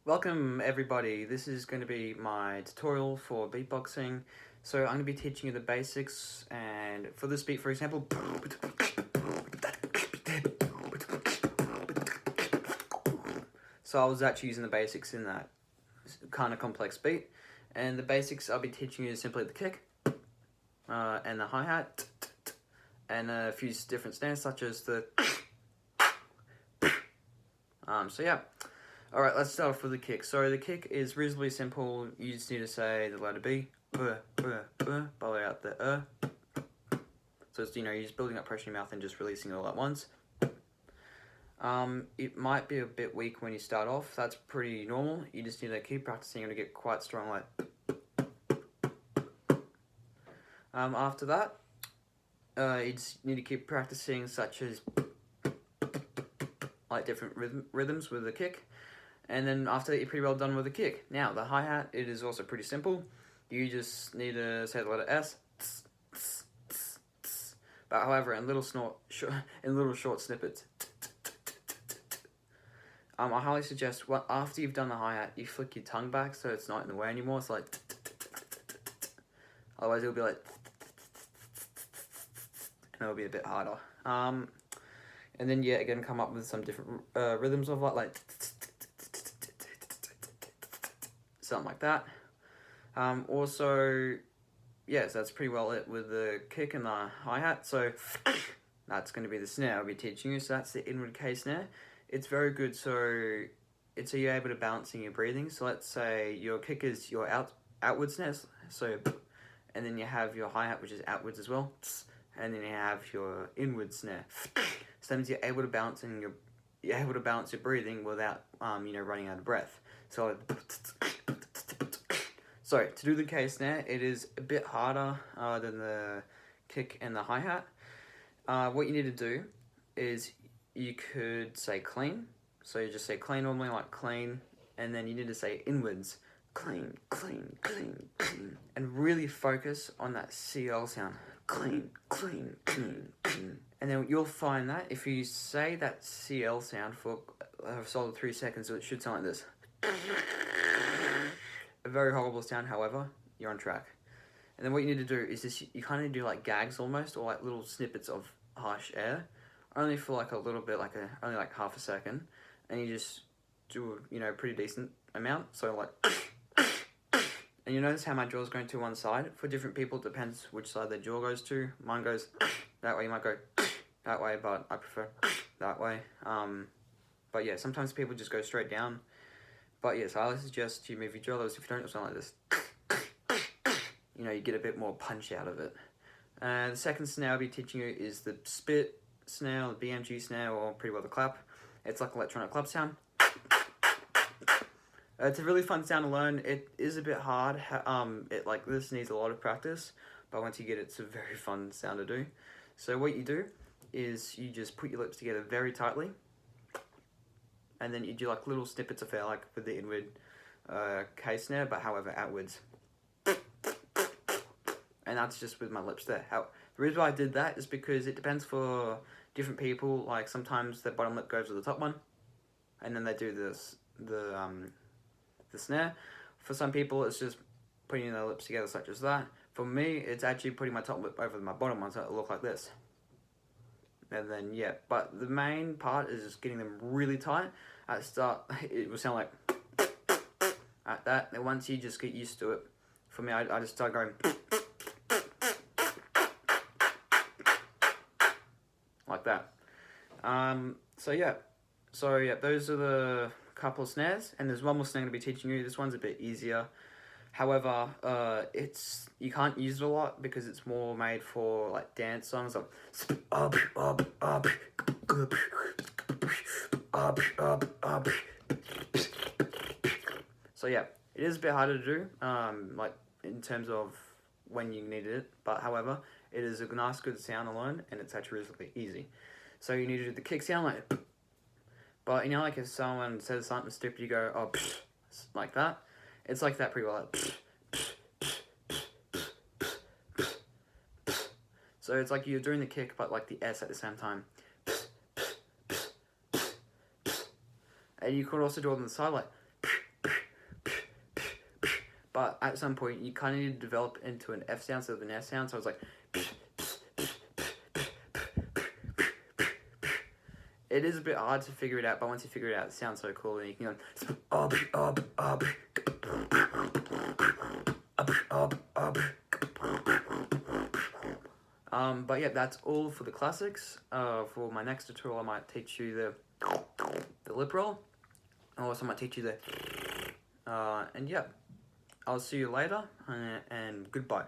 Welcome everybody, this is going to be my tutorial for beatboxing. So I'm going to be teaching you the basics, and for this beat for example, so I was actually using the basics in that kind of complex beat, and the basics I'll be teaching you is simply the kick, and the hi-hat, and a few different snares such as the so yeah. Alright, let's start off with the kick. So the kick is reasonably simple. You just need to say the letter B, blow out the So it's, you're just building up pressure in your mouth and just releasing it all at once. It might be a bit weak when you start off. That's pretty normal. You just need to keep practicing to get quite strong like after that, you just need to keep practicing such as like different rhythms with the kick. And then after that, you're pretty well done with the kick. Now, the hi-hat, it is also pretty simple. You just need to say the letter S. But however, in little short snippets. I highly suggest, after you've done the hi-hat, you flick your tongue back so it's not in the way anymore. It's like... Otherwise, it'll be like... And it'll be a bit harder. And then, yeah, again, come up with some different rhythms of like... Something like that. Also, yes, that's pretty well it with the kick and the hi-hat. So that's going to be the snare I'll be teaching you. So that's the inward K snare. It's very good, so you're able to balance in your breathing. So let's say your kick is your outward snare, so, and then you have your hi-hat, which is outwards as well, and then you have your inward snare. So that means you're able to balance your breathing without running out of breath. So to do the K snare, it is a bit harder than the kick and the hi-hat. What you need to do is you could say clean. So you just say clean normally, like clean, and then you need to say inwards, clean, clean, clean, clean, and really focus on that CL sound, clean, clean, clean, clean. And then you'll find that if you say that CL sound for a solid 3 seconds, it should sound like this. A very horrible sound, however, you're on track. And then what you need to do is you kind of do like gags almost, or like little snippets of harsh air, only for like a little bit, only like half a second, and you just do a pretty decent amount. So like, and you notice how my jaw's going to one side. For different people, it depends which side their jaw goes to. Mine goes that way. You might go that way, but I prefer that way. But yeah, sometimes people just go straight down. But yes, I would suggest you move your jaw if you don't sound like this. You get a bit more punch out of it. The second snare I'll be teaching you is the spit snare, the BMG snare, or pretty well the clap. It's like electronic clap sound. It's a really fun sound to learn. It is a bit hard. This needs a lot of practice, but once you get it, it's a very fun sound to do. So what you do is you just put your lips together very tightly, and then you do like little snippets of air, like with the inward K snare, but however outwards. And that's just with my lips there. The reason why I did that is because it depends for different people. Like sometimes their bottom lip goes to the top one, and then they do the snare. For some people, it's just putting their lips together such as that. For me, it's actually putting my top lip over my bottom one so it'll look like this. And then, yeah, but the main part is just getting them really tight. At the start, it will sound like at that. And once you just get used to it, for me, I just start going like that. So yeah, those are the couple of snares, and there's one more snare I'm going to be teaching you. This one's a bit easier. However, you can't use it a lot because it's more made for like dance songs. So yeah, it is a bit harder to do, like in terms of when you need it. But however, it is a nice, good sound to learn, and it's actually really easy. So you need to do the kick sound like, but like if someone says something stupid, you go like that. It's like that pretty well. So it's like you're doing the kick, but like the S at the same time. And you could also do it on the side like but at some point you kind of need to develop into an F sound instead of an S sound. So I was like, it is a bit hard to figure it out, but once you figure it out, it sounds so cool, and you can go. But yeah, that's all for the classics. For my next tutorial, I might teach you the lip roll. I also might teach you the, and yeah, I'll see you later, and goodbye.